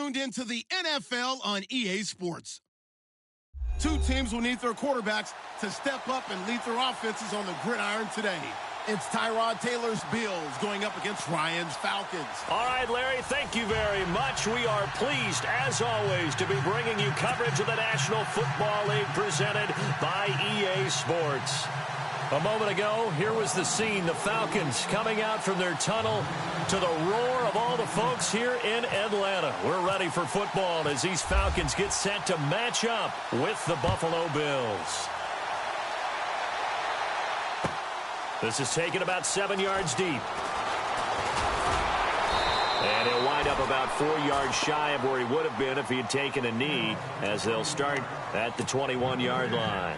tuned into the NFL on EA Sports. Two teams will need their quarterbacks to step up and lead their offenses on the gridiron today. It's Tyrod Taylor's Bills going up against Ryan's Falcons. All right, Larry, thank you very much. We are pleased, as always, to be bringing you coverage of the National Football League presented by EA Sports. A moment ago, here was the scene. The Falcons coming out from their tunnel to the roar of all the folks here in Atlanta. We're ready for football as these Falcons get set to match up with the Buffalo Bills. This is taken about 7 yards deep. And he'll wind up about 4 yards shy of where he would have been if he had taken a knee, as they'll start at the 21-yard line.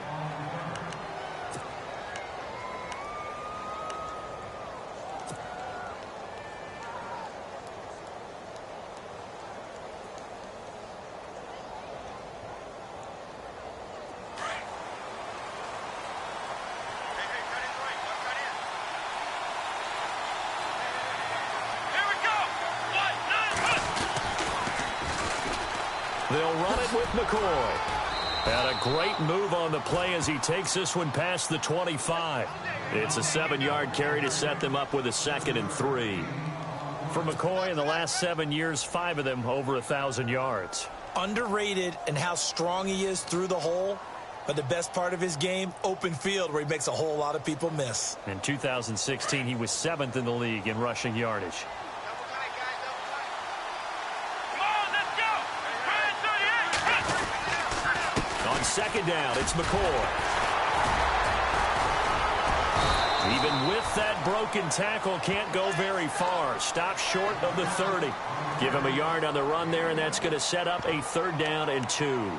They'll run it with McCoy. And a great move on the play as he takes this one past the 25. It's a 7-yard carry to set them up with a 2nd and 3. For McCoy, in the last 7 years, 5 of them over 1,000 yards. Underrated in how strong he is through the hole. But the best part of his game, open field, where he makes a whole lot of people miss. In 2016, he was 7th in the league in rushing yardage. Second down, it's McCoy. Even with that broken tackle, can't go very far. Stop short of the 30. Give him a yard on the run there, and that's going to set up a 3rd down and 2.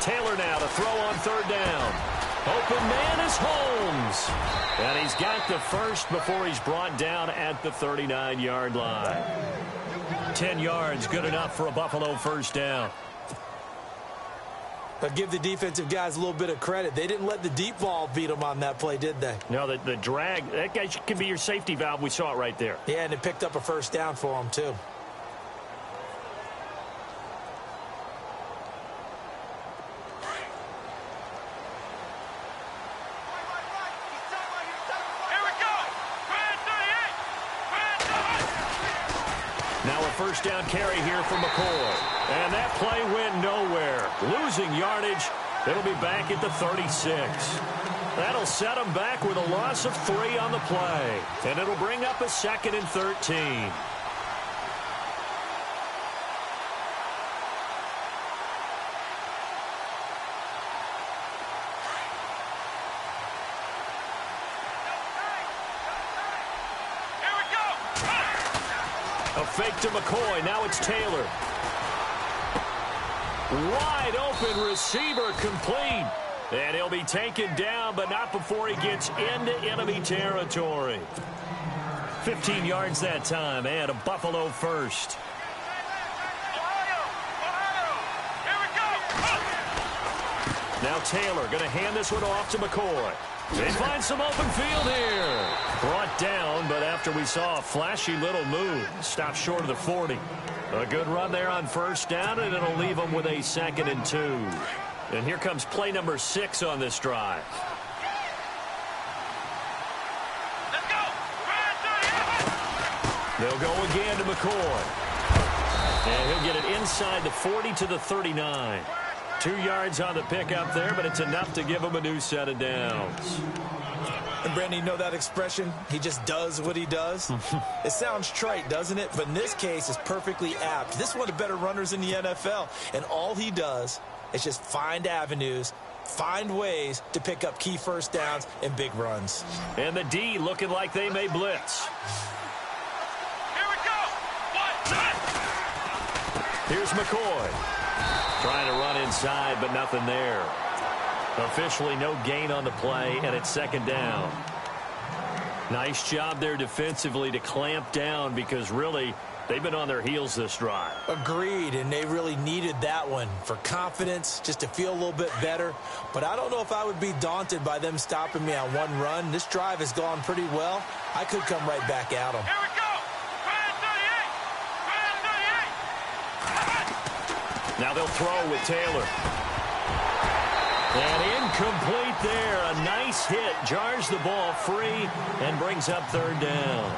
Taylor now to throw on 3rd down. Open man is Holmes. And he's got the first before he's brought down at the 39-yard line. 10 yards, good enough for a Buffalo 1st down. But give the defensive guys a little bit of credit. They didn't let the deep ball beat them on that play, did they? No, the drag, that guy can be your safety valve. We saw it right there. Yeah, and it picked up a 1st down for him, too. Now a 1st down carry here for McCoy. And that play went nowhere. Losing yardage. It'll be back at the 36. That'll set them back with a loss of 3 on the play. And it'll bring up a 2nd and 13. A fake to McCoy. Now it's Taylor. Wide open receiver complete. And he'll be taken down, but not before he gets into enemy territory. 15 yards that time, and a Buffalo 1st. Now Taylor going to hand this one off to McCoy. They find some open field here. Brought down, but after we saw a flashy little move, stopped short of the 40. A good run there on 1st down, and it'll leave them with a 2nd and 2. And here comes play number 6 on this drive. Let's go. They'll go again to McCoy. And he'll get it inside the 40 to the 39. 2 yards on the pickup there, but it's enough to give him a new set of downs. And, Brandon, you know that expression? He just does what he does? It sounds trite, doesn't it? But in this case, it's perfectly apt. This is one of the better runners in the NFL. And all he does is just find avenues, find ways to pick up key 1st downs and big runs. And the D looking like they may blitz. Here we go. Here's McCoy. Trying to run inside, but nothing there. Officially no gain on the play, and it's 2nd down. Nice job there defensively to clamp down, because really They've been on their heels this drive. Agreed, and they really needed that one for confidence, just to feel a little bit better. But I don't know if I would be daunted by them stopping me on one run. This drive has gone pretty well. I could come right back at them. Here we go. Try 38. Now they'll throw with Taylor. And incomplete there. A nice hit. Jars the ball free and brings up third down.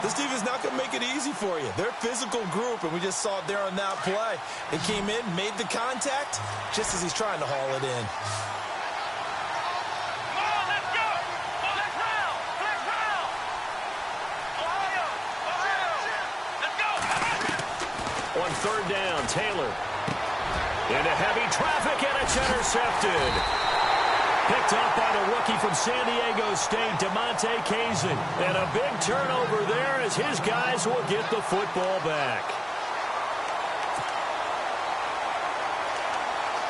This team is not going to make it easy for you. They're a physical group, and we just saw it there on that play. They came in, made the contact, just as he's trying to haul it in. Come on, let's go. Flex round. Flex round. Ohio. Let's go. On third down, Taylor. Into heavy traffic, and it's intercepted. Picked up by the rookie from San Diego State, Pryclezz10's. And a big turnover there as his guys will get the football back.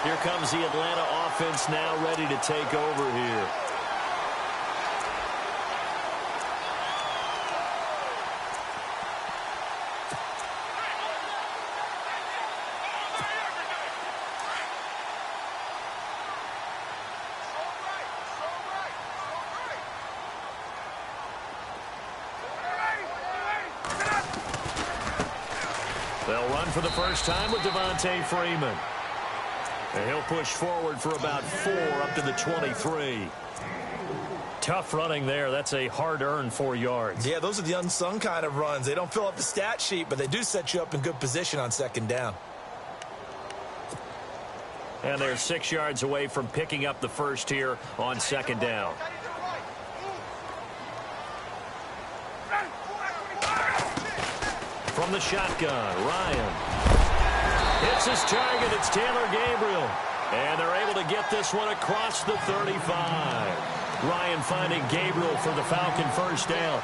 Here comes the Atlanta offense now ready to take over here. They'll run for the first time with Devontae Freeman. And he'll push forward for about 4 up to the 23. Tough running there. That's a hard-earned 4 yards. Yeah, those are the unsung kind of runs. They don't fill up the stat sheet, but they do set you up in good position on second down. And they're 6 yards away from picking up the first here on second down. From the shotgun, Ryan hits his target. It's Taylor Gabriel. And they're able to get this one across the 35. Ryan finding Gabriel for the Falcon first down.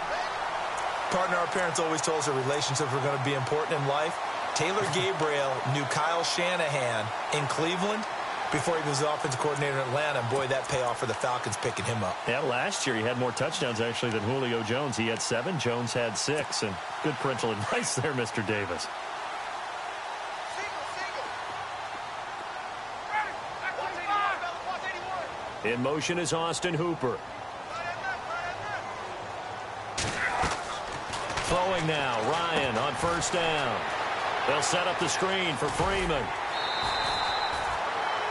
Partner, our parents always told us that relationships were going to be important in life. Taylor Gabriel knew Kyle Shanahan in Cleveland before he was the offensive coordinator in Atlanta. And boy, that payoff for the Falcons picking him up. Yeah, last year he had more touchdowns actually than Julio Jones. He had 7. Jones had 6. And good parental advice there, Mr. Davis. In motion is Austin Hooper. Throwing now, Ryan on first down. They'll set up the screen for Freeman.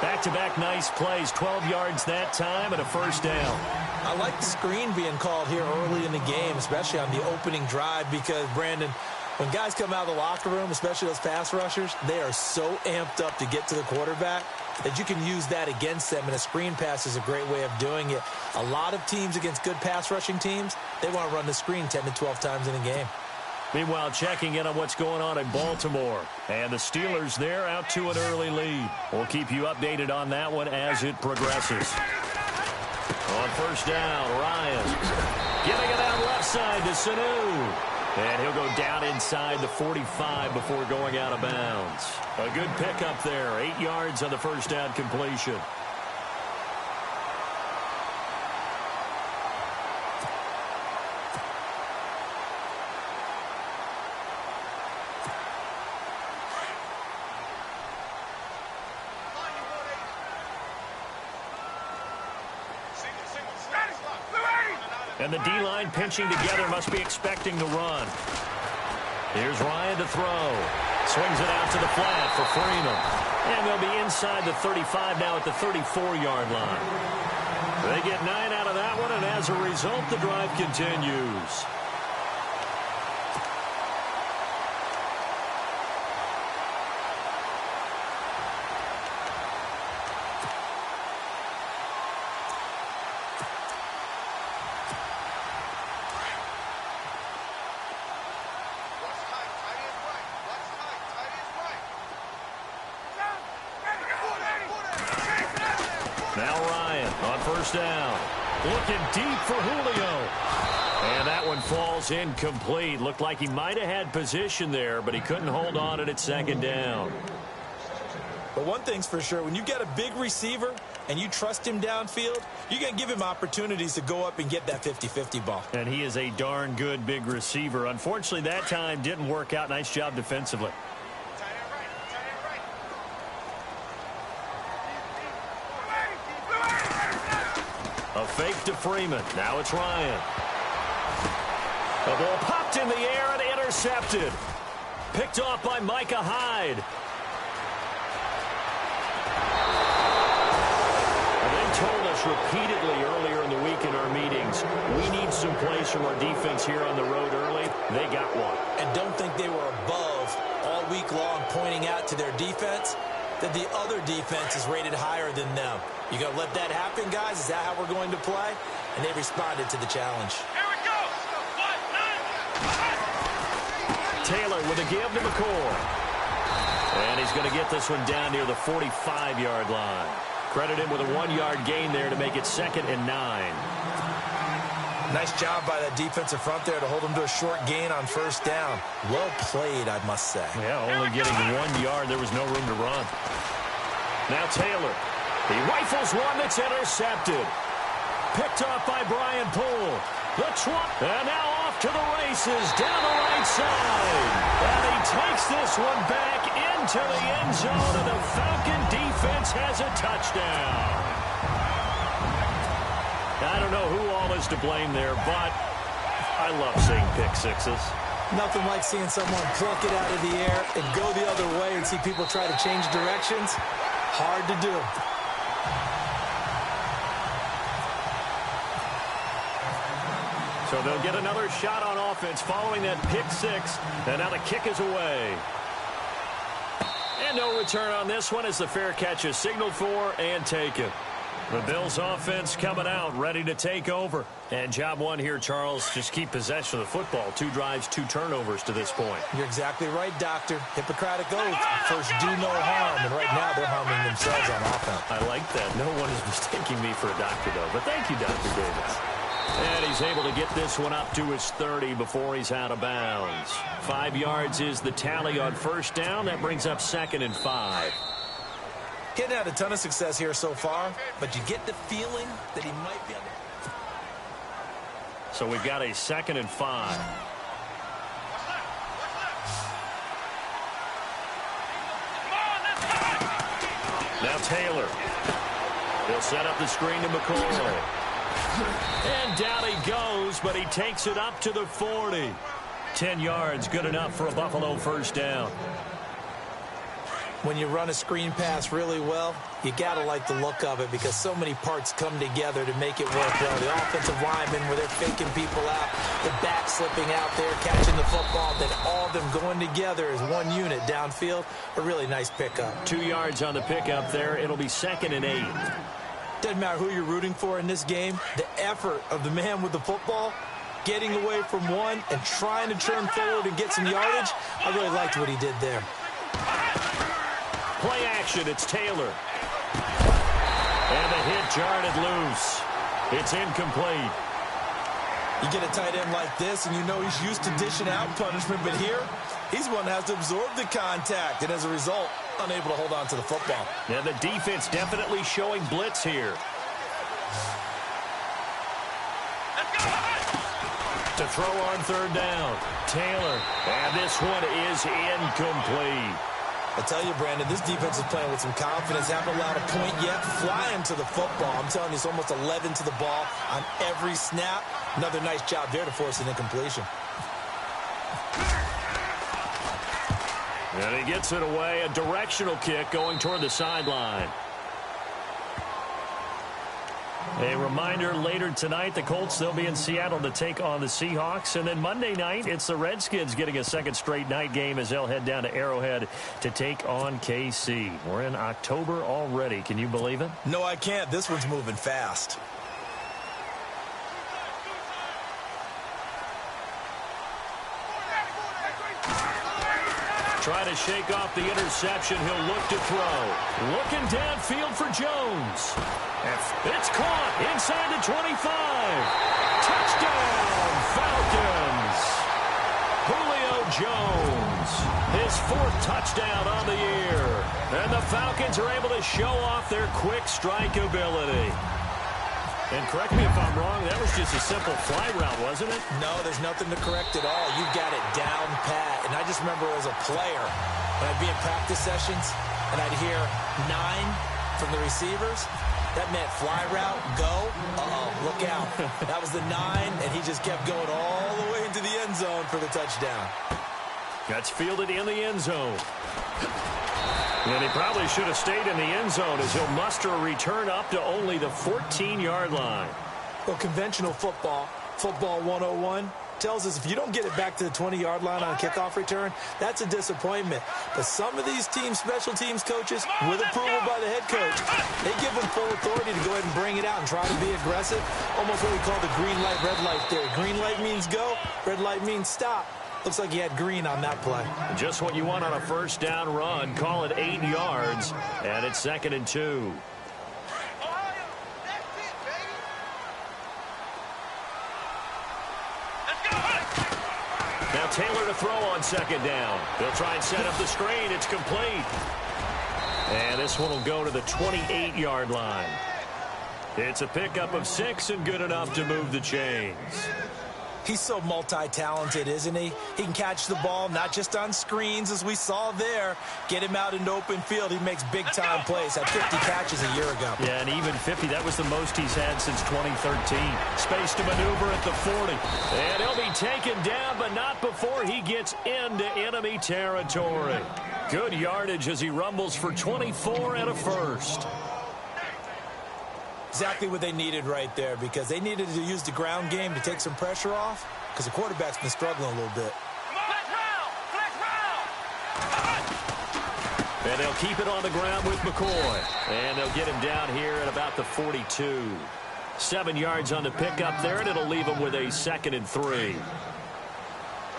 Back-to-back nice plays, 12 yards that time and a first down. I like the screen being called here early in the game, especially on the opening drive, because, Brandon, when guys come out of the locker room, especially those pass rushers, they are so amped up to get to the quarterback that you can use that against them, and a screen pass is a great way of doing it. A lot of teams against good pass rushing teams, they want to run the screen 10 to 12 times in a game. Meanwhile, checking in on what's going on in Baltimore. And the Steelers there out to an early lead. We'll keep you updated on that one as it progresses. On first down, Ryan giving it out left side to Sanu. And he'll go down inside the 45 before going out of bounds. A good pickup there, 8 yards on the first down completion. And the D-line pinching together must be expecting the run. Here's Ryan to throw. Swings it out to the flat for Freeman. And they'll be inside the 35 now at the 34-yard line. They get 9 out of that one, and as a result, the drive continues. Now Ryan on first down. Looking deep for Julio. And that one falls incomplete. Looked like he might have had position there, but he couldn't hold on it at second down. But one thing's for sure, when you get a big receiver and you trust him downfield, you're going to give him opportunities to go up and get that 50-50 ball. And he is a darn good big receiver. Unfortunately, that time didn't work out. Nice job defensively. A fake to Freeman. Now it's Ryan. The ball popped in the air and intercepted. Picked off by Micah Hyde. They told us repeatedly earlier in the week in our meetings, we need some plays from our defense here on the road early. They got one. And don't think they were above all week long pointing out to their defense that the other defense is rated higher than them. You going to let that happen, guys? Is that how we're going to play? And they responded to the challenge. Here we go. Taylor with a give to McCoy. And he's going to get this one down near the 45-yard line. Credit him with a 1-yard gain there to make it 2nd and 9. Nice job by that defensive front there to hold him to a short gain on first down. Well played, I must say. Yeah, only getting 1 yard. There was no room to run. Now Taylor. He rifles one that's intercepted. Picked off by Brian Poole. The Trump. And now off to the races down the right side. And he takes this one back into the end zone, and the Falcon defense has a touchdown. I don't know who all is to blame there, but I love seeing pick sixes. Nothing like seeing someone pluck it out of the air and go the other way and see people try to change directions. Hard to do. So they'll get another shot on offense following that pick six. And now the kick is away. And no return on this one as the fair catch is signaled for and taken. The Bills offense coming out, ready to take over. And job one here, Charles, just keep possession of the football. 2 drives, 2 turnovers to this point. You're exactly right, Doctor. Hippocratic oath. First, do no harm. And right now, they're harming themselves on offense. I like that. No one is mistaking me for a doctor, though. But thank you, Dr. Davis. And he's able to get this one up to his 30 before he's out of bounds. 5 yards is the tally on first down. That brings up 2nd and 5. He hadn't had a ton of success here so far, but you get the feeling that he might be on the... So we've got a 2nd and 5. Now Taylor. He'll set up the screen to McCoy. And down he goes, but he takes it up to the 40. 10 yards, good enough for a Buffalo first down. When you run a screen pass really well, you got to like the look of it because so many parts come together to make it work well. The offensive linemen where they're faking people out, the back slipping out there, catching the football, then all of them going together as one unit downfield. A really nice pickup. 2 yards on the pickup there. It'll be 2nd and 8. Doesn't matter who you're rooting for in this game. The effort of the man with the football, getting away from one and trying to turn forward and get some yardage, I really liked what he did there. Play action, it's Taylor. And the hit jarred it loose. It's incomplete. You get a tight end like this, and you know he's used to dishing out punishment, but here, he's one that has to absorb the contact, and as a result, unable to hold on to the football. Yeah, the defense definitely showing blitz here. To throw on third down, Taylor. And this one is incomplete. I tell you, Brandon, this defense is playing with some confidence. Haven't allowed a point yet. Flying to the football. I'm telling you, it's almost 11 to the ball on every snap. Another nice job there to force an incompletion. And he gets it away. A directional kick going toward the sideline. A reminder, later tonight, the Colts, they'll be in Seattle to take on the Seahawks. And then Monday night, it's the Redskins getting a second straight night game as they'll head down to Arrowhead to take on KC. We're in October already. Can you believe it? No, I can't. This one's moving fast. Try to shake off the interception. He'll look to throw. Looking downfield for Jones. It's caught inside the 25. Touchdown, Falcons. Julio Jones, his 4th touchdown on the year. And the Falcons are able to show off their quick strike ability. And correct me if I'm wrong, that was just a simple fly route, wasn't it? No, there's nothing to correct at all. You got it down pat. And I just remember as a player, when I'd be in practice sessions, and I'd hear 9 from the receivers, that meant fly route, go, look out. That was the 9, and he just kept going all the way into the end zone for the touchdown. That's fielded in the end zone. And he probably should have stayed in the end zone as he'll muster a return up to only the 14-yard line. Well, conventional football 101, tells us if you don't get it back to the 20-yard line on a kickoff return, that's a disappointment. But some of these special teams coaches, with approval by the head coach, they give them full authority to go ahead and bring it out and try to be aggressive. Almost what we call the green light, red light theory. Green light means go, red light means stop. Looks like he had green on that play. Just what you want on a first down run. Call it 8 yards, and it's 2nd and 2. Now Taylor to throw on 2nd down. They'll try and set up the screen. It's complete. And this one will go to the 28-yard line. It's a pickup of 6 and good enough to move the chains. He's so multi-talented, isn't he? He can catch the ball, not just on screens, as we saw there. Get him out into open field. He makes big-time plays. Had 50 catches a year ago. Yeah, and even 50, that was the most he's had since 2013. Space to maneuver at the 40. And he'll be taken down, but not before he gets into enemy territory. Good yardage as he rumbles for 24 and a first. Exactly what they needed right there, because they needed to use the ground game to take some pressure off, because the quarterback's been struggling a little bit. And they'll keep it on the ground with McCoy. And they'll get him down here at about the 42. 7 yards on the pickup there, and it'll leave him with a 2nd and 3.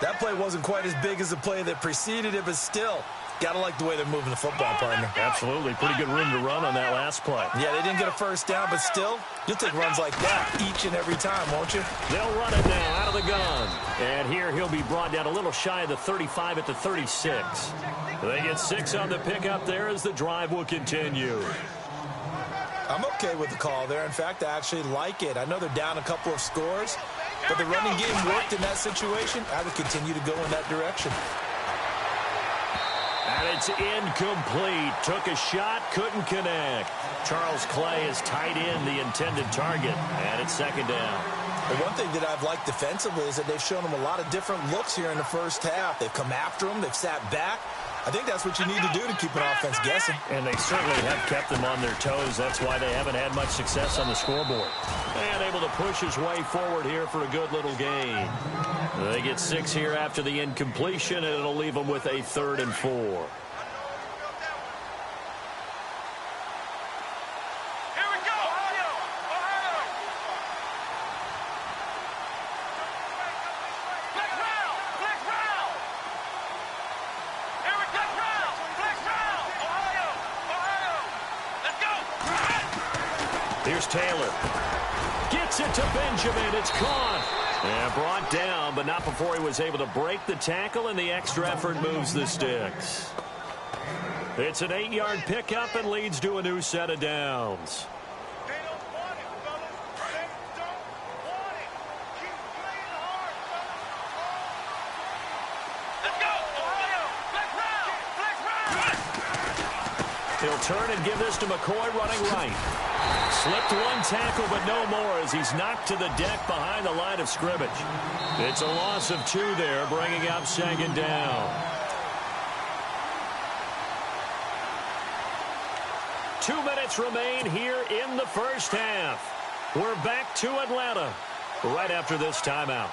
That play wasn't quite as big as the play that preceded it, but still, got to like the way they're moving the football, partner. Absolutely. Pretty good room to run on that last play. Yeah, they didn't get a first down, but still, you'll take runs like that each and every time, won't you? They'll run it now out of the gun. And here he'll be brought down a little shy of the 35 at the 36. They get 6 on the pickup there as the drive will continue. I'm okay with the call there. In fact, I actually like it. I know they're down a couple of scores, but the running game worked in that situation. I would continue to go in that direction. And it's incomplete. Took a shot, couldn't connect. Charles Clay is tied in the intended target, and it's 2nd down. The one thing that I've liked defensively is that they've shown them a lot of different looks here in the first half. They've come after them. They've sat back. I think that's what you need to do to keep an offense guessing. And they certainly have kept them on their toes. That's why they haven't had much success on the scoreboard. And able to push his way forward here for a good little gain. They get 6 here after the incompletion, and it'll leave them with a 3rd and 4. Here's Taylor. Gets it to Benjamin. It's caught. And brought down, but not before he was able to break the tackle, and the extra effort moves the sticks. It's an 8-yard pickup and leads to a new set of downs. He'll turn and give this to McCoy running right. Slipped one tackle, but no more as he's knocked to the deck behind the line of scrimmage. It's a loss of 2 there, bringing up 2nd down. 2 minutes remain here in the first half. We're back to Atlanta right after this timeout.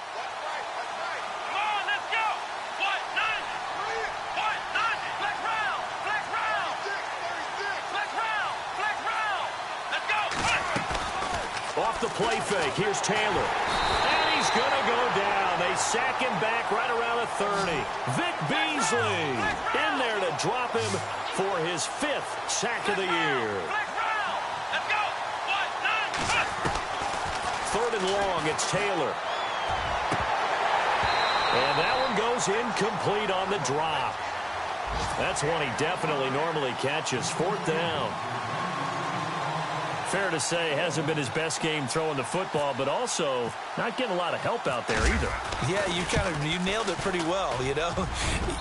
Off the play fake, here's Taylor. And he's going to go down. They sack him back right around the 30. Vic Beasley in there to drop him for his 5th sack of the year. 3rd and long, it's Taylor. And that one goes incomplete on the drop. That's one he definitely normally catches. 4th down. Fair to say, hasn't been his best game throwing the football, but also not getting a lot of help out there either. Yeah, you nailed it pretty well, you know.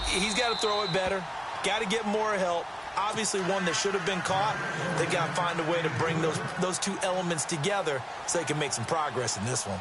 He's got to throw it better, got to get more help. Obviously one that should have been caught. They got to find a way to bring those two elements together so they can make some progress in this one.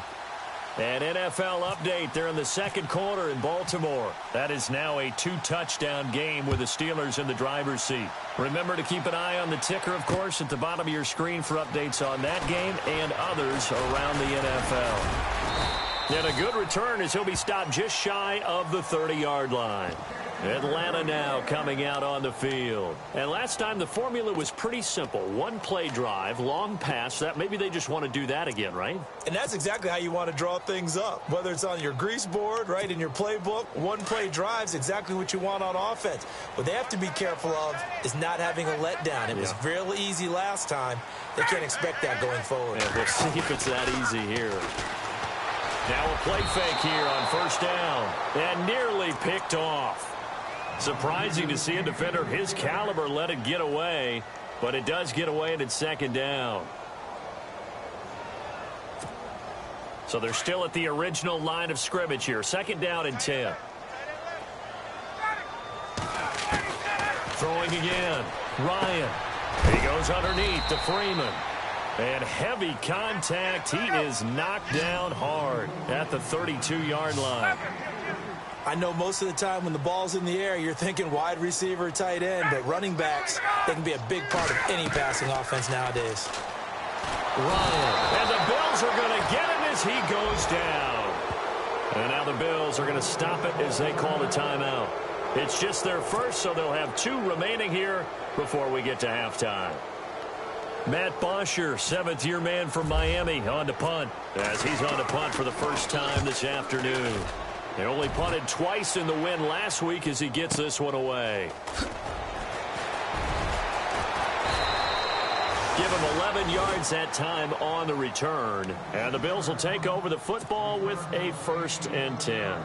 An NFL update. They're in the second quarter in Baltimore. That is now a 2-touchdown game with the Steelers in the driver's seat. Remember to keep an eye on the ticker, of course, at the bottom of your screen for updates on that game and others around the NFL. And a good return as he'll be stopped just shy of the 30-yard line. Atlanta now coming out on the field. And last time the formula was pretty simple. 1-play drive, long pass. That maybe they just want to do that again, right? And that's exactly how you want to draw things up. Whether it's on your grease board, right, in your playbook, 1-play drive is exactly what you want on offense. What they have to be careful of is not having a letdown. It was real easy last time. They can't expect that going forward. Yeah, we'll see if it's that easy here. Now a play fake here on 1st down. And nearly picked off. Surprising to see a defender of his caliber let it get away, but it does get away and it's 2nd down. So they're still at the original line of scrimmage here. 2nd down and 10. Throwing again. Ryan. He goes underneath to Freeman. And heavy contact. He is knocked down hard at the 32-yard line. I know most of the time when the ball's in the air, you're thinking wide receiver, tight end, but running backs, they can be a big part of any passing offense nowadays. Ryan. And the Bills are going to get him as he goes down. And now the Bills are going to stop it as they call the timeout. It's just their first, so they'll have 2 remaining here before we get to halftime. Matt Bosher, 7th-year man from Miami, on to punt, as he's on to punt for the first time this afternoon. They only punted twice in the win last week as he gets this one away. Give him 11 yards that time on the return. And the Bills will take over the football with a 1st and 10.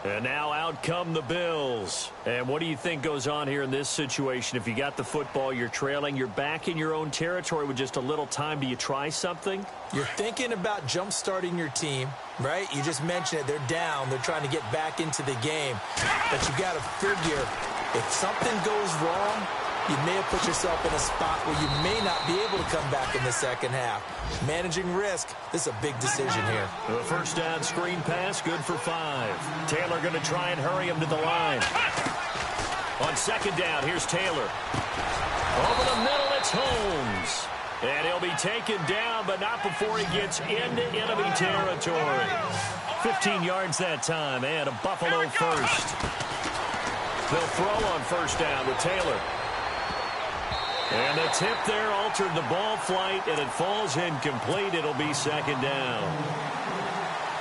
And now out come the Bills. And what do you think goes on here in this situation? If you got the football, you're trailing, you're back in your own territory with just a little time. Do you try something? You're thinking about jump-starting your team, right? You just mentioned it. They're down. They're trying to get back into the game. But you got to figure if something goes wrong, you may have put yourself in a spot where you may not be able to come back in the second half. Managing risk, this is a big decision here. The 1st down screen pass, good for 5. Taylor going to try and hurry him to the line. On 2nd down, here's Taylor. Over the middle, it's Holmes. And he'll be taken down, but not before he gets into enemy territory. 15 yards that time, and a Buffalo first. They'll throw on 1st down with Taylor. And the tip there altered the ball flight, and it falls incomplete. It'll be 2nd down.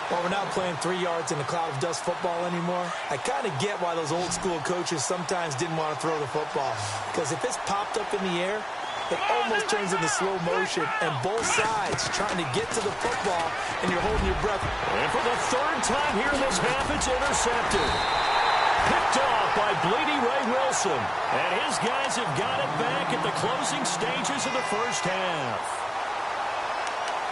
Well, we're not playing 3 yards in a cloud of dust football anymore. I kind of get why those old-school coaches sometimes didn't want to throw the football. Because if it's popped up in the air, it almost turns into slow motion, and both sides trying to get to the football, and you're holding your breath. And for the 3rd time here in this half, it's intercepted. Picked off by Bleedy Ray Wilson. And his guys have got it back at the closing stages of the 1st half.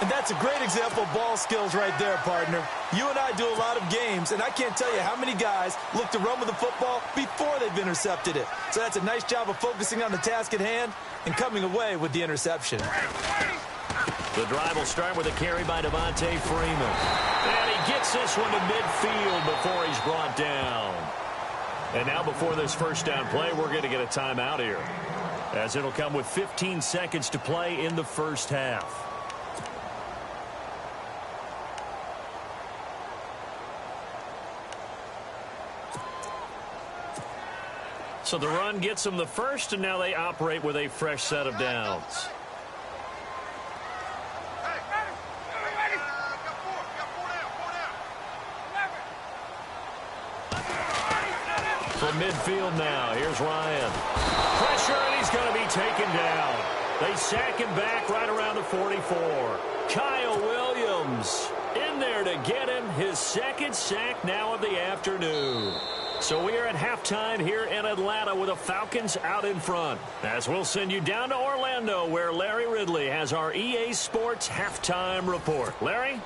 And that's a great example of ball skills right there, partner. You and I do a lot of games, and I can't tell you how many guys look to run with the football before they've intercepted it. So that's a nice job of focusing on the task at hand and coming away with the interception. The drive will start with a carry by Devontae Freeman. And he gets this one to midfield before he's brought down. And now before this 1st down play, we're going to get a timeout here, as it'll come with 15 seconds to play in the 1st half. So the run gets them the first, and now they operate with a fresh set of downs. From midfield now, here's Ryan. Pressure, and he's going to be taken down. They sack him back right around the 44. Kyle Williams in there to get him his 2nd sack now of the afternoon. So we are at halftime here in Atlanta with the Falcons out in front. As we'll send you down to Orlando where Larry Ridley has our EA Sports halftime report. Larry?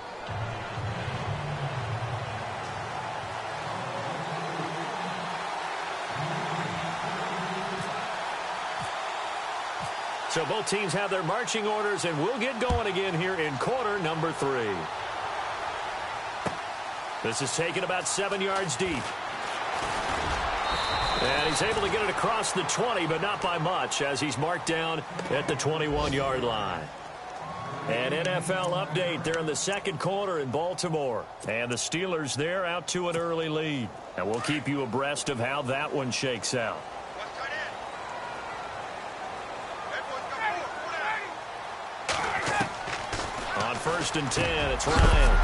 So both teams have their marching orders, and we'll get going again here in quarter number 3. This is taken about 7 yards deep. And he's able to get it across the 20, but not by much, as he's marked down at the 21-yard line. An NFL update. They're in the second quarter in Baltimore. And the Steelers there out to an early lead. And we'll keep you abreast of how that one shakes out. On 1st and 10, it's Ryan.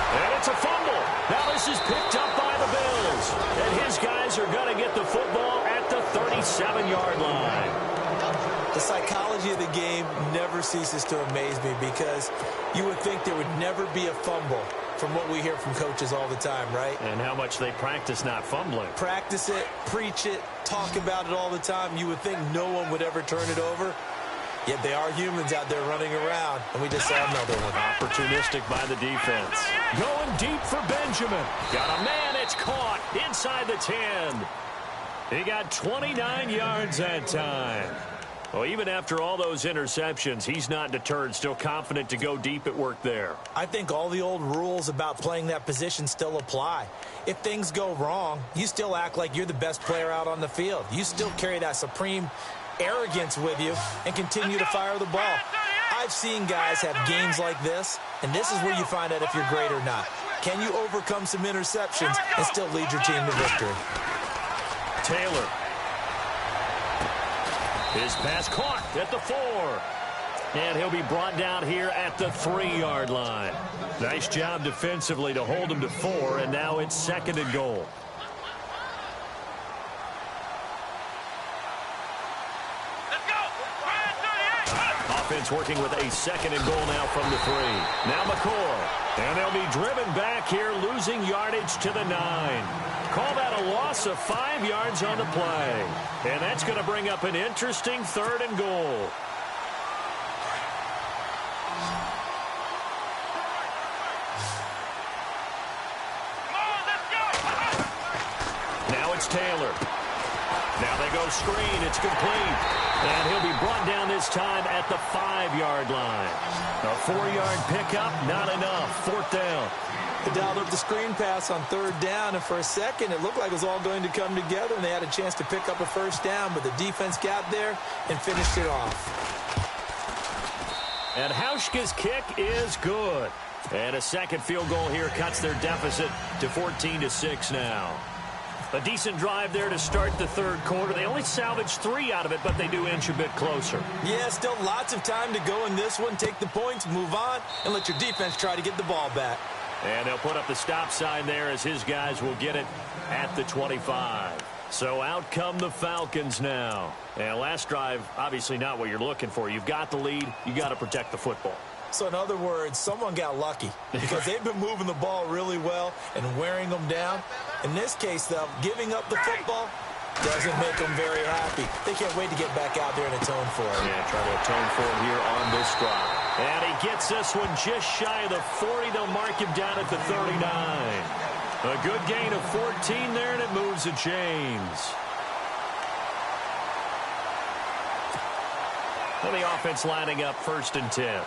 And it's a fumble. Now this is picked up by the Bills. And his guys are going to get the football at the 37-yard line. The psychology of the game never ceases to amaze me because you would think there would never be a fumble from what we hear from coaches all the time, right? And how much they practice not fumbling. Practice it, preach it, talk about it all the time. You would think no one would ever turn it over. Yet they are humans out there running around, and we just saw another one. Opportunistic by the defense. Going deep for Benjamin. Got a man, it's caught inside the 10. He got 29 yards that time. Well, even after all those interceptions, he's not deterred, still confident to go deep at work there. I think all the old rules about playing that position still apply. If things go wrong, you still act like you're the best player out on the field. You still carry that supreme arrogance with you and continue to fire the ball. I've seen guys have games like this, and this is where you find out if you're great or not. Can you overcome some interceptions and still lead your team to victory? Taylor. His pass caught at the 4. And he'll be brought down here at the 3-yard line. Nice job defensively to hold him to 4, and now it's 2nd and goal. Offense working with a 2nd and goal now from the 3. Now McCoy. And they'll be driven back here, losing yardage to the 9. Call that a loss of 5 yards on the play. And that's going to bring up an interesting 3rd and goal. Now it's Taylor. Now they go screen. It's complete. And he'll be brought down this time at the 5-yard line. A 4-yard pickup, not enough. 4th down. They dialed up the screen pass on 3rd down, and for a second it looked like it was all going to come together, and they had a chance to pick up a 1st down, but the defense got there and finished it off. And Hauschka's kick is good. And a 2nd field goal here cuts their deficit to 14-6 now. A decent drive there to start the 3rd quarter. They only salvaged 3 out of it, but they do inch a bit closer. Yeah, still lots of time to go in this one. Take the points, move on, and let your defense try to get the ball back. And they'll put up the stop sign there as his guys will get it at the 25. So out come the Falcons now. And last drive, obviously not what you're looking for. You've got the lead. You got to protect the football. So in other words, someone got lucky because they've been moving the ball really well and wearing them down. In this case, though, giving up the football doesn't make them very happy. They can't wait to get back out there and atone for it. Yeah, try to atone for it here on this drive. And he gets this one just shy of the 40. They'll mark him down at the 39. A good gain of 14 there, and it moves the chains. And the offense lining up 1st and 10.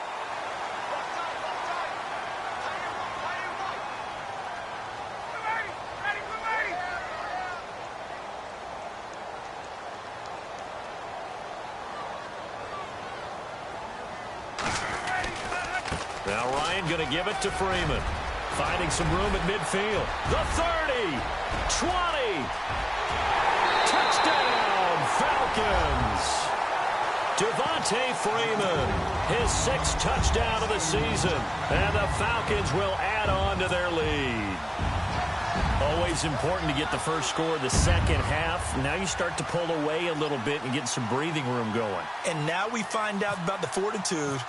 Now Ryan going to give it to Freeman. Finding some room at midfield. The 30. 20. Touchdown, Falcons. Devontae Freeman, his 6th touchdown of the season. And the Falcons will add on to their lead. Always important to get the first score of the second half. Now you start to pull away a little bit and get some breathing room going. And now we find out about the fortitude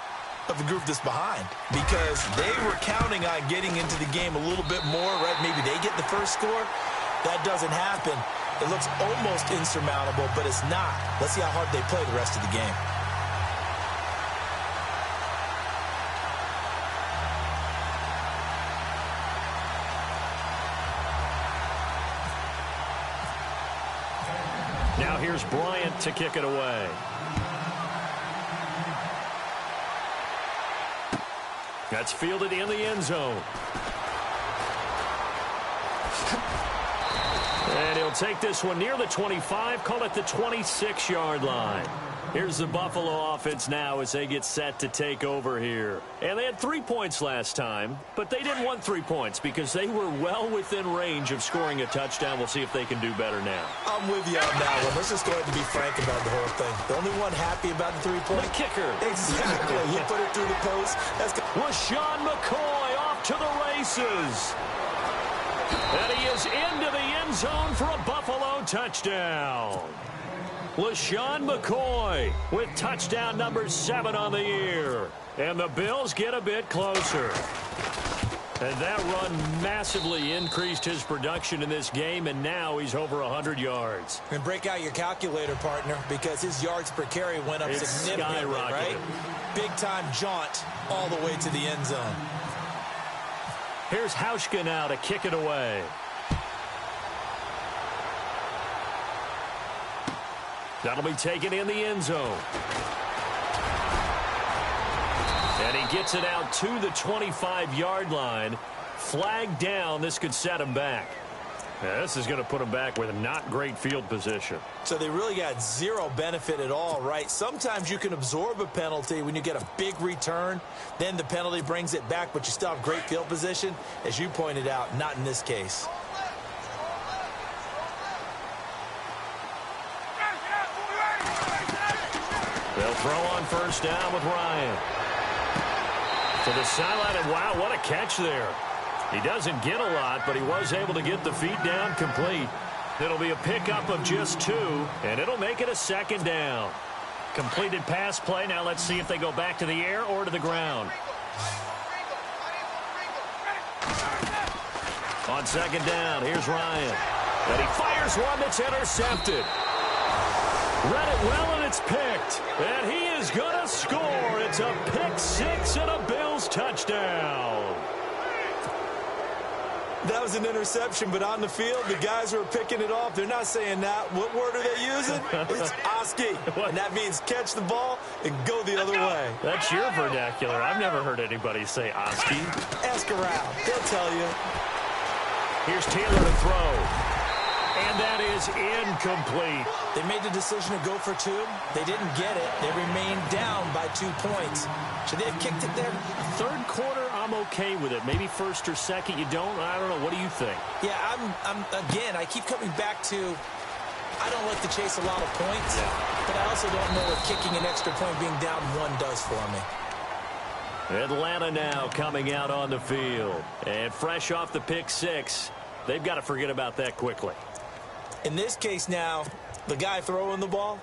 of the group that's behind, because they were counting on getting into the game a little bit more, right? Maybe they get the first score. that doesn't happen, it looks almost insurmountable, but it's not. Let's see how hard they play the rest of the game. Now here's Bryant to kick it away. That's fielded in the end zone. And he'll take this one near the 25, call it the 26-yard line. Here's the Buffalo offense now as they get set to take over here. And they had 3 points last time, but they didn't want 3 points because they were well within range of scoring a touchdown. We'll see if they can do better now. I'm with you on that one. Let's just go ahead and be frank about the whole thing. The only one happy about the 3-point? The kicker. Exactly. He put it through the post. That's LaShawn McCoy off to the races. And he is into the end zone for a Buffalo touchdown. LaShawn McCoy with touchdown number 7 on the year. And the Bills get a bit closer. And that run massively increased his production in this game, and now he's over 100 yards. And break out your calculator, partner, because his yards per carry went up significantly, right? Big-time jaunt all the way to the end zone. Here's Hauschka now to kick it away. That'll be taken in the end zone. And he gets it out to the 25-yard line. Flag down. This could set him back. Now, this is going to put him back with not great field position. So they really got zero benefit at all, right? Sometimes you can absorb a penalty when you get a big return. Then the penalty brings it back, but you still have great field position. As you pointed out, not in this case. They'll throw on first down with Ryan. To the sideline, and wow, what a catch there. He doesn't get a lot, but he was able to get the feet down complete. It'll be a pickup of just 2, and it'll make it a second down. Completed pass play. Now let's see if they go back to the air or to the ground. On second down, here's Ryan. And he fires one that's intercepted. Read it well, and it's picked. And he is going to score. It's a pick 6 and a Bills touchdown. That was an interception, but on the field, the guys who are picking it off, they're not saying that. What word are they using? It's Oski. And that means catch the ball and go the other way. That's your vernacular. I've never heard anybody say Oski. Ask around. They'll tell you. Here's Taylor to throw. And that is incomplete. They made the decision to go for 2. They didn't get it. They remained down by 2 points. Should they have kicked it there? Third quarter, I'm okay with it. Maybe first or second, you don't. I don't know. What do you think? Yeah, again, I keep coming back to, I don't like to chase a lot of points, but I also don't know what kicking an extra point being down 1 does for me. Atlanta now coming out on the field. And fresh off the pick 6, they've got to forget about that quickly. In this case now, the guy throwing the ball,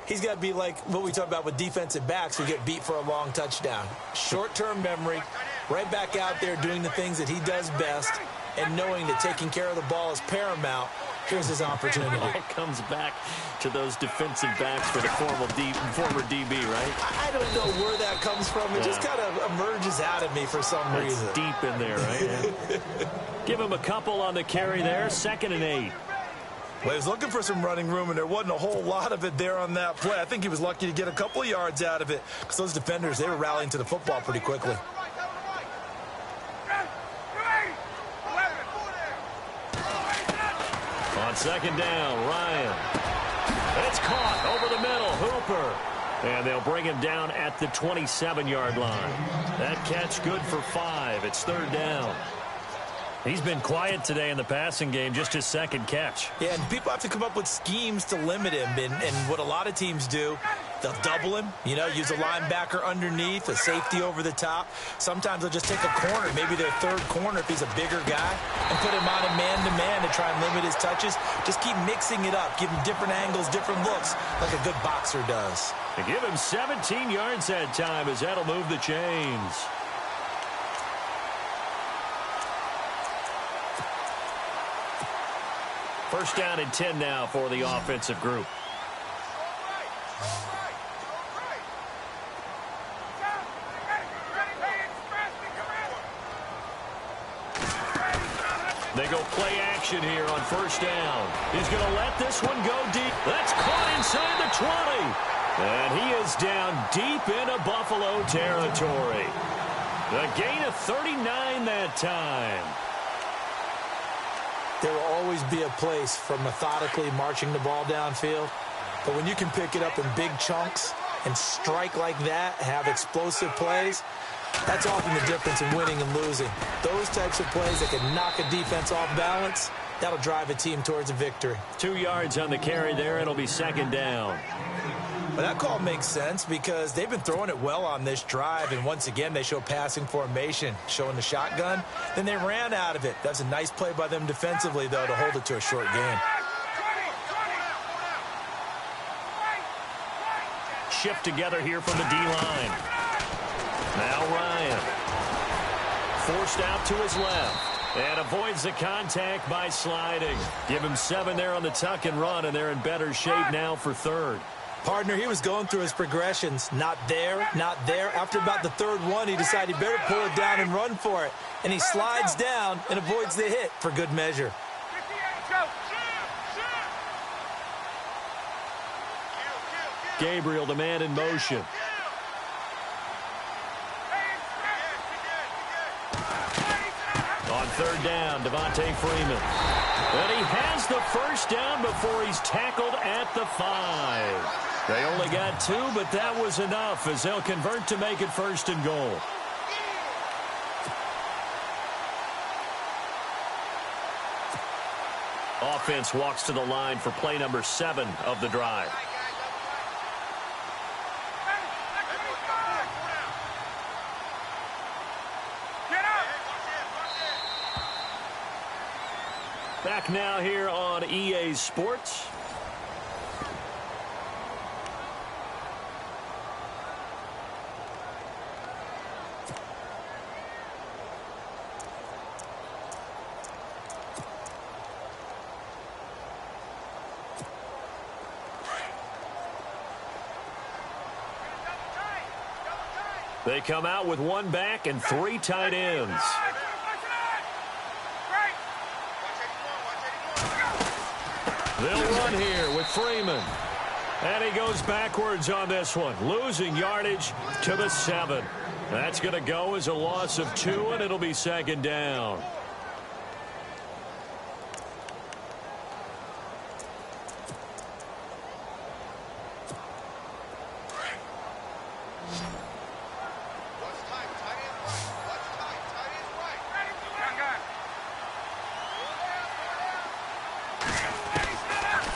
he's got to be like what we talk about with defensive backs who get beat for a long touchdown. Short-term memory, right back out there doing the things that he does best, and knowing that taking care of the ball is paramount. Here's his opportunity. It all comes back to those defensive backs for the former DB, right? I don't know where that comes from. It just kind of emerges out of me for some reason. It's deep in there, right? Yeah. Give him a couple on the carry there. 2nd and 8. Well, he was looking for some running room, and there wasn't a whole lot of it there on that play. I think he was lucky to get a couple of yards out of it because those defenders, they were rallying to the football pretty quickly. On second down, Ryan. It's caught over the middle. Hooper. And they'll bring him down at the 27-yard line. That catch good for 5. It's 3rd down. He's been quiet today in the passing game, just his 2nd catch. Yeah, and people have to come up with schemes to limit him. And what a lot of teams do, they'll double him, use a linebacker underneath, a safety over the top. Sometimes they'll just take a corner, maybe their 3rd corner if he's a bigger guy, and put him on a man-to-man to try and limit his touches. Just keep mixing it up, give him different angles, different looks, like a good boxer does. And give him 17 yards that time as that'll move the chains. First down and 10 now for the offensive group. They go play action here on first down. He's going to let this one go deep. That's caught inside the 20. And he is down deep into Buffalo territory. A gain of 39 that time. There will always be a place for methodically marching the ball downfield. But when you can pick it up in big chunks and strike like that, have explosive plays, that's often the difference in winning and losing. Those types of plays that can knock a defense off balance, that'll drive a team towards a victory. 2 yards on the carry there. It'll be second down. Well, that call makes sense because they've been throwing it well on this drive, and once again they show passing formation, showing the shotgun. Then they ran out of it. That's a nice play by them defensively, though, to hold it to a short gain. Shift together here from the D-line. Now Ryan. Forced out to his left. And avoids the contact by sliding. Give him 7 there on the tuck and run, and they're in better shape now for third. Partner, he was going through his progressions. Not there, not there. After about the third one, he decided he better pull it down and run for it. And he slides down and avoids the hit for good measure. Gabriel, the man in motion. On third down, Devontae Freeman. And he has the first down before he's tackled at the 5. They only got 2, but that was enough as they'll convert to make it first and goal. Offense walks to the line for play number 7 of the drive. Back now here on EA Sports. They come out with 1 back and 3 tight ends. They'll run here with Freeman. And he goes backwards on this one, losing yardage to the 7. That's going to go as a loss of 2, and it'll be second down.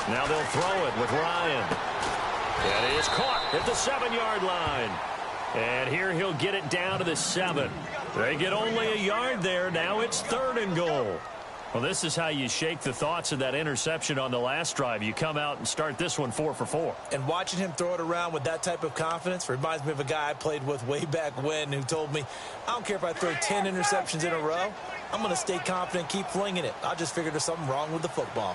Now they'll throw it with Ryan. And he is caught at the 7-yard line. And here he'll get it down to the 7. They get only a yard there. Now it's third and goal. Well, this is how you shake the thoughts of that interception on the last drive. You come out and start this one 4 for 4. And watching him throw it around with that type of confidence reminds me of a guy I played with way back when who told me, I don't care if I throw 10 interceptions in a row. I'm going to stay confident, keep flinging it. I just figured there's something wrong with the football.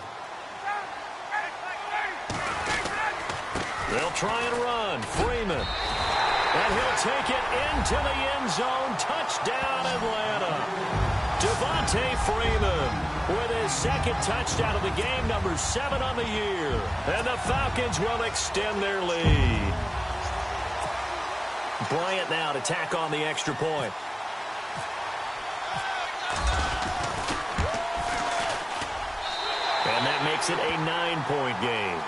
They'll try and run. Freeman. And he'll take it into the end zone. Touchdown, Atlanta. Devontae Freeman with his second touchdown of the game, number 7 on the year. And the Falcons will extend their lead. Bryant now to tack on the extra point. And that makes it a 9-point game.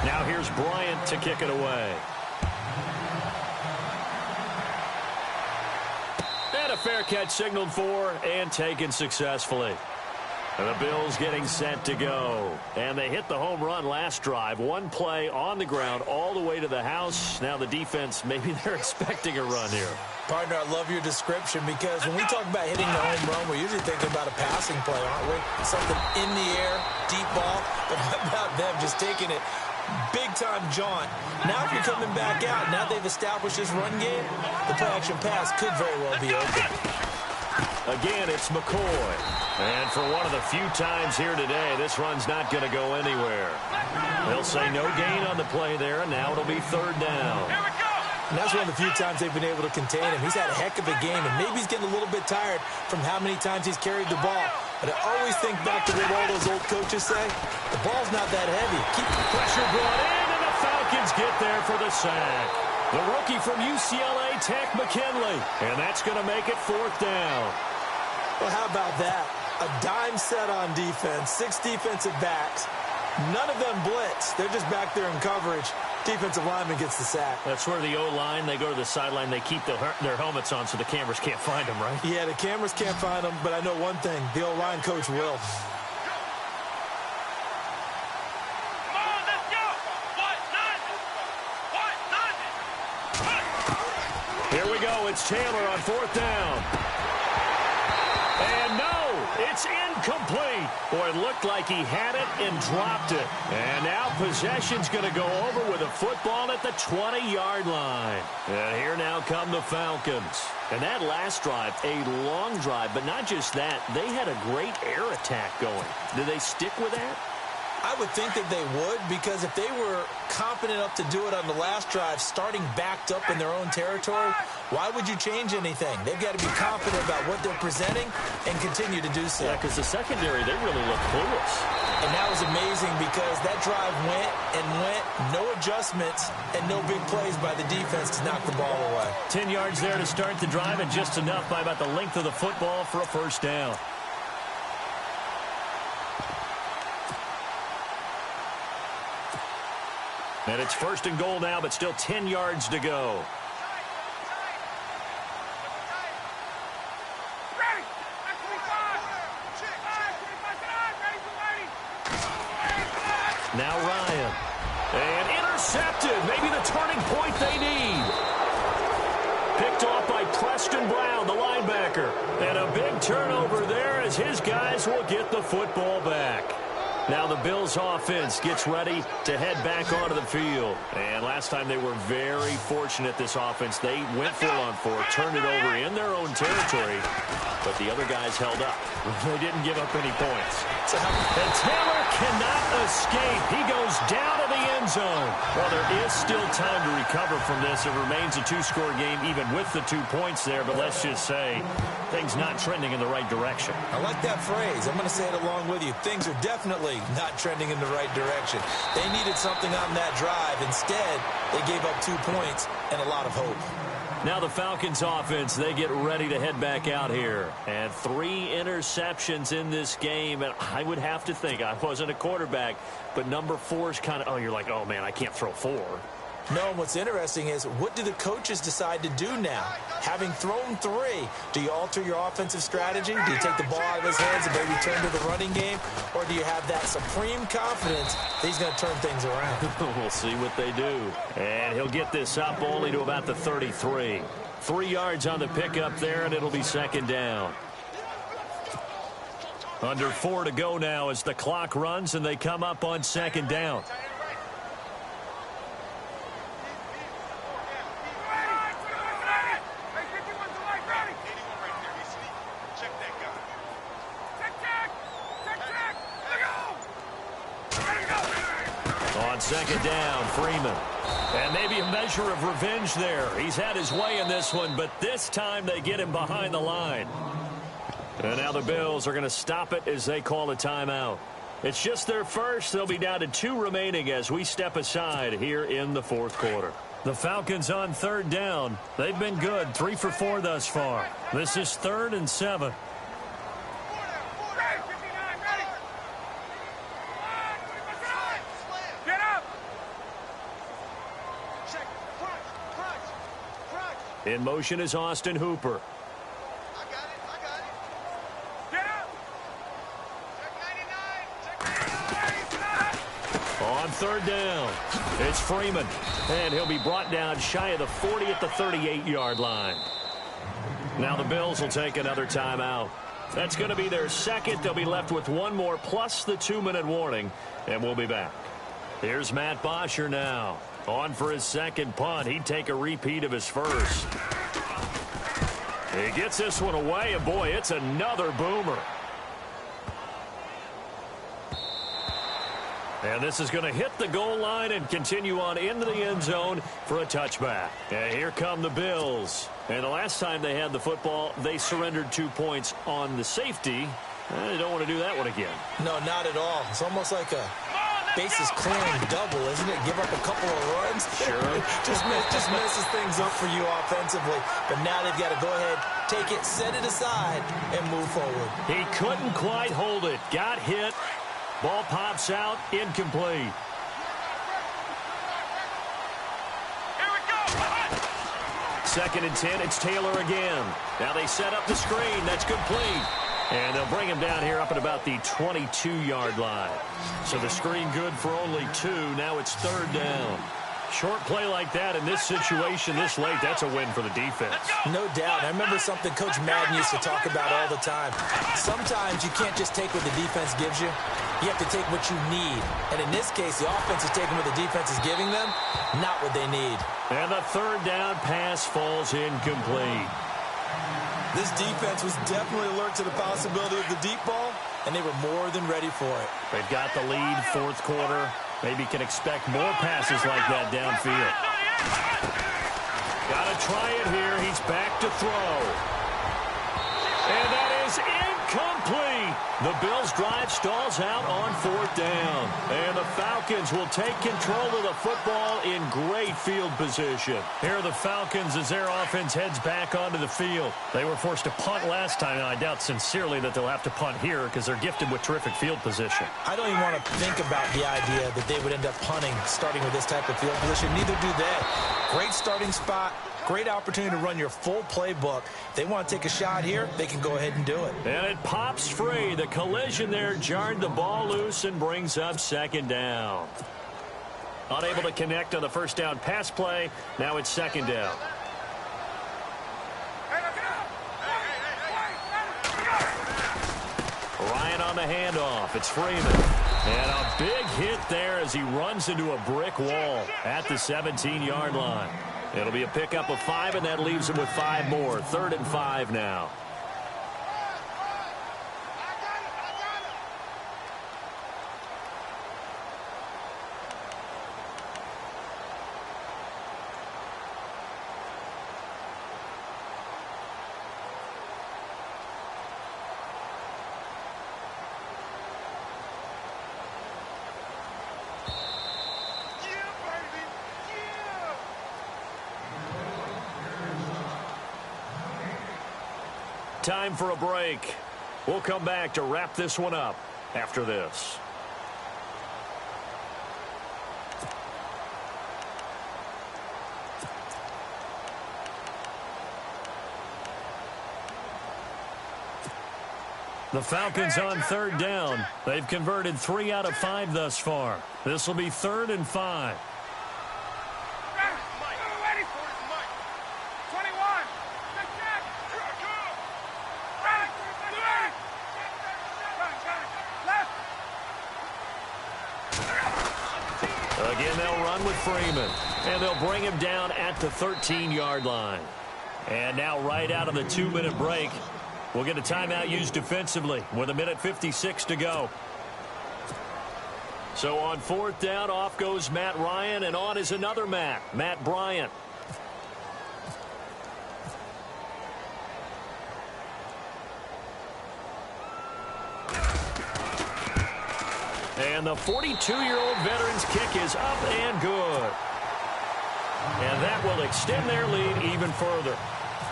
Now here's Bryant to kick it away. And a fair catch signaled for and taken successfully. And the Bills getting set to go. And they hit the home run last drive. 1 play on the ground all the way to the house. Now the defense, maybe they're expecting a run here. Partner, I love your description because when we talk about hitting the home run, we're usually thinking about a passing play, aren't we? Something in the air, deep ball. But how about them just taking it big-time jaunt? Now if you're coming back out, now they've established this run game, the play-action pass could very well be open. Again, it's McCoy. And for one of the few times here today, this run's not going to go anywhere. They'll say no gain on the play there, and now it'll be third down. Here we go. And that's one of the few times they've been able to contain him. He's had a heck of a game, and maybe he's getting a little bit tired from how many times he's carried the ball. But I always think back to what all those old coaches say. The ball's not that heavy. Keep the Pressure brought in, and the Falcons get there for the sack. The rookie from UCLA, Tech McKinley. And that's going to make it fourth down. Well, how about that? A dime set on defense, 6 defensive backs. None of them blitz. They're just back there in coverage. Defensive lineman gets the sack. That's where the O-line, they go to the sideline, they keep their helmets on so the cameras can't find them, right? Yeah, the cameras can't find them, but I know one thing. The O-line coach will. Come on, let's go. What? Here we go. It's Taylor on fourth down. And no, it's incomplete. Boy, it looked like he had it and dropped it. And now possession's going to go over with a football at the 20-yard line. And here now come the Falcons. And that last drive, a long drive, but not just that. They had a great air attack going. Did they stick with that? I would think that they would, because if they were confident enough to do it on the last drive, starting backed up in their own territory, why would you change anything? They've got to be confident about what they're presenting and continue to do so. Yeah, because the secondary, they really look clueless. And that was amazing because that drive went and went, no adjustments, and no big plays by the defense to knock the ball away. 10 yards there to start the drive, and just enough by about the length of the football for a first down. And it's first and goal now, but still 10 yards to go. Ready. Now Ryan. And intercepted. Maybe the turning point they need. Picked off by Preston Brown, the linebacker. And a big turnover there as his guys will get the football back. Now the Bills offense gets ready to head back onto the field. And last time they were very fortunate, this offense. They went 4-on-4, turned it over in their own territory, but the other guys held up. They didn't give up any points. And Taylor cannot escape. He goes down to the end zone. Well, there is still time to recover from this. It remains a 2-score game even with the 2 points there, but let's just say things not trending in the right direction. I like that phrase. I'm going to say it along with you. Things are definitely not trending in the right direction. They needed something on that drive. Instead, they gave up 2 points and a lot of hope. Now the Falcons offense, they get ready to head back out here. And 3 interceptions in this game. And I would have to think, I wasn't a quarterback, but number 4 is kind of, you're like, oh, man, I can't throw 4. No, and what's interesting is, what do the coaches decide to do now? Having thrown 3, do you alter your offensive strategy? Do you take the ball out of his hands and maybe turn to the running game? Or do you have that supreme confidence that he's going to turn things around? We'll see what they do. And he'll get this up only to about the 33. 3 yards on the pickup there, and it'll be second down. Under 4 to go now as the clock runs, and they come up on second down. Second down, Freeman. And maybe a measure of revenge there. He's had his way in this one, but this time they get him behind the line. And now the Bills are going to stop it as they call a timeout. It's just their first. They'll be down to 2 remaining as we step aside here in the fourth quarter. The Falcons on third down. They've been good, 3 for 4 thus far. This is 3rd and 7. In motion is Austin Hooper. I got it. Get up. Check 99. On third down, it's Freeman. And he'll be brought down shy of the 40 at the 38-yard line. Now the Bills will take another timeout. That's going to be their second. They'll be left with 1 more plus the 2-minute warning. And we'll be back. Here's Matt Bosher now. On for his second punt. He'd take a repeat of his first. He gets this one away, and boy, it's another boomer. And this is going to hit the goal line and continue on into the end zone for a touchback. And here come the Bills. And the last time they had the football, they surrendered 2 points on the safety. They don't want to do that one again. No, not at all. It's almost like a bases clearing double, isn't it? Give up a couple of runs. Sure. just messes things up for you offensively. But now they've got to go ahead, take it, set it aside, and move forward. He couldn't quite hold it. Got hit. Ball pops out, incomplete. Here we go. 2nd and 10, it's Taylor again. Now they set up the screen. That's complete. And they'll bring him down here up at about the 22-yard line. So the screen good for only 2. Now it's 3rd down. Short play like that in this situation this late, that's a win for the defense. No doubt. I remember something Coach Madden used to talk about all the time. Sometimes you can't just take what the defense gives you. You have to take what you need. And in this case, the offense is taking what the defense is giving them, not what they need. And the 3rd down pass falls incomplete. This defense was definitely alert to the possibility of the deep ball, and they were more than ready for it. They've got the lead, 4th quarter. Maybe can expect more passes like that downfield. Got to try it here. He's back to throw. And that is incomplete. The Bills' drive stalls out on 4th down. And the Falcons will take control of the football in great field position. Here are the Falcons as their offense heads back onto the field. They were forced to punt last time, and I doubt sincerely that they'll have to punt here because they're gifted with terrific field position. I don't even want to think about the idea that they would end up punting starting with this type of field position. Neither do they. Great starting spot. Great opportunity to run your full playbook. If they want to take a shot here, they can go ahead and do it. And it pops free. The collision there jarred the ball loose and brings up 2nd down. Unable to connect on the 1st down pass play. Now it's 2nd down. Ryan on the handoff. It's Freeman. And a big hit there as he runs into a brick wall at the 17-yard line. It'll be a pickup of 5, and that leaves him with 5 more. 3rd and 5 now. Time for a break. We'll come back to wrap this one up after this. The Falcons on 3rd down. They've converted 3 out of 5 thus far. This will be 3rd and 5. Again, they'll run with Freeman, and they'll bring him down at the 13-yard line. And now right out of the 2-minute break, we'll get a timeout used defensively with 1:56 to go. So on 4th down, off goes Matt Ryan, and on is another Matt Bryant. And the 42-year-old veteran's kick is up and good. And that will extend their lead even further.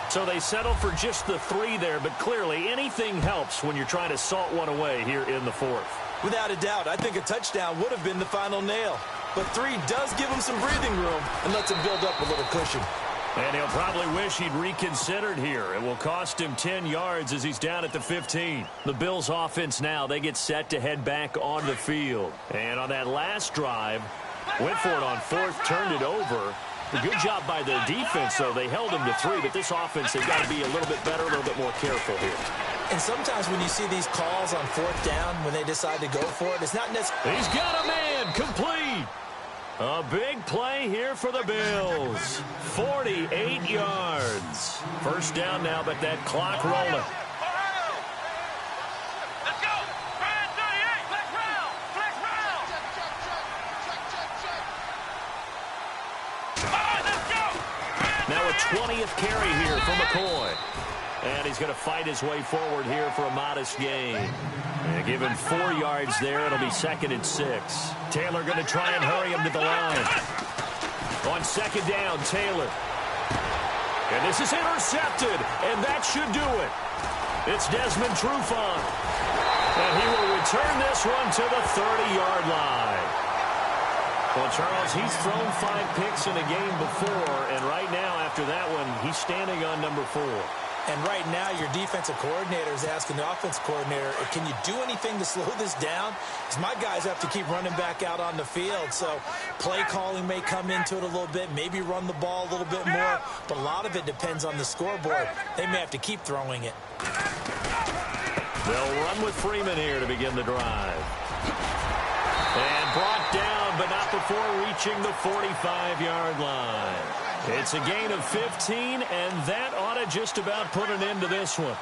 So they settle for just the 3 there, but clearly anything helps when you're trying to salt one away here in the 4th. Without a doubt, I think a touchdown would have been the final nail. But 3 does give him some breathing room and lets him build up a little cushion. And he'll probably wish he'd reconsidered here. It will cost him 10 yards as he's down at the 15. The Bills offense now, they get set to head back on the field. And on that last drive, went for it on 4th, turned it over. A good job by the defense, though. They held him to 3, but this offense, they've got to be a little bit better, a little bit more careful here. And sometimes when you see these calls on 4th down, when they decide to go for it, it's not necessarily... He's got a man, complete. A big play here for the Bills. 48 yards. First down now, but that clock rolling. Let's go. Brand 38. Flex round. Flex round. All right, let's go. Now a 20th carry here for McCoy. And he's going to fight his way forward here for a modest gain. And give him 4 yards there. It'll be 2nd and 6. Taylor going to try and hurry him to the line. On 2nd down, Taylor. And this is intercepted. And that should do it. It's Desmond Trufant. And he will return this one to the 30-yard line. Well, Charles, he's thrown 5 picks in a game before. And right now, after that one, he's standing on number 4. And right now, your defensive coordinator is asking the offensive coordinator, can you do anything to slow this down? Because my guys have to keep running back out on the field. So play calling may come into it a little bit, maybe run the ball a little bit more. But a lot of it depends on the scoreboard. They may have to keep throwing it. They'll run with Freeman here to begin the drive. And brought down, but not before reaching the 45-yard line. It's a gain of 15, and that ought to just about put an end to this one.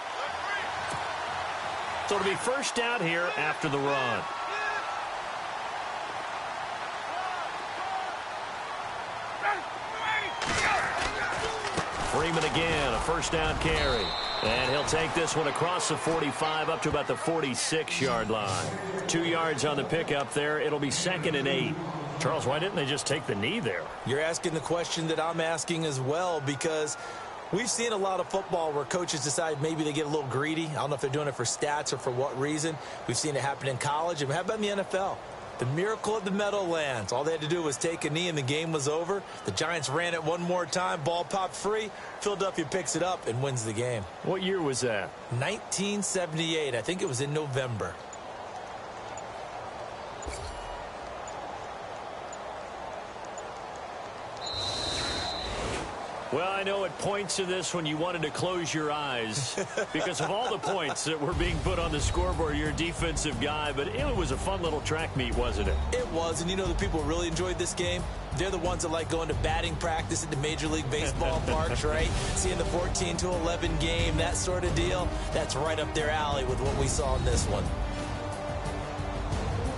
So it'll be first down here after the run. Freeman again, a first down carry. And he'll take this one across the 45 up to about the 46-yard line. 2 yards on the pickup there. It'll be 2nd and 8. Charles, why didn't they just take the knee there? You're asking the question that I'm asking as well, because we've seen a lot of football where coaches decide maybe they get a little greedy. I don't know if they're doing it for stats or for what reason. We've seen it happen in college. And how about in the NFL? The miracle of the Meadowlands. All they had to do was take a knee and the game was over. The Giants ran it one more time. Ball popped free. Philadelphia picks it up and wins the game. What year was that? 1978. I think it was in November. Well, I know at points of this when you wanted to close your eyes because of all the points that were being put on the scoreboard. You're a defensive guy, but it was a fun little track meet, wasn't it? It was, and you know the people who really enjoyed this game? They're the ones that like going to batting practice at the Major League Baseball parks, right? Seeing the 14-11 game, that sort of deal. That's right up their alley with what we saw in this one.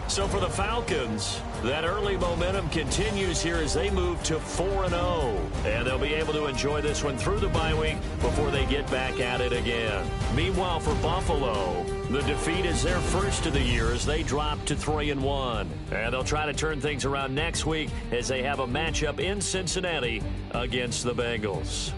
So for the Falcons, that early momentum continues here as they move to 4-0. And they'll be able to enjoy this one through the bye week before they get back at it again. Meanwhile, for Buffalo, the defeat is their first of the year as they drop to 3-1. And they'll try to turn things around next week as they have a matchup in Cincinnati against the Bengals.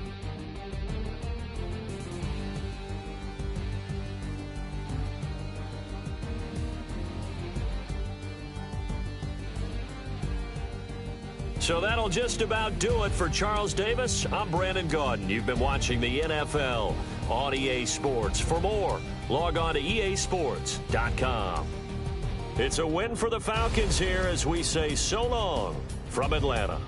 So that'll just about do it for Charles Davis. I'm Brandon Gaudin. You've been watching the NFL on EA Sports. For more, log on to easports.com. It's a win for the Falcons here as we say so long from Atlanta.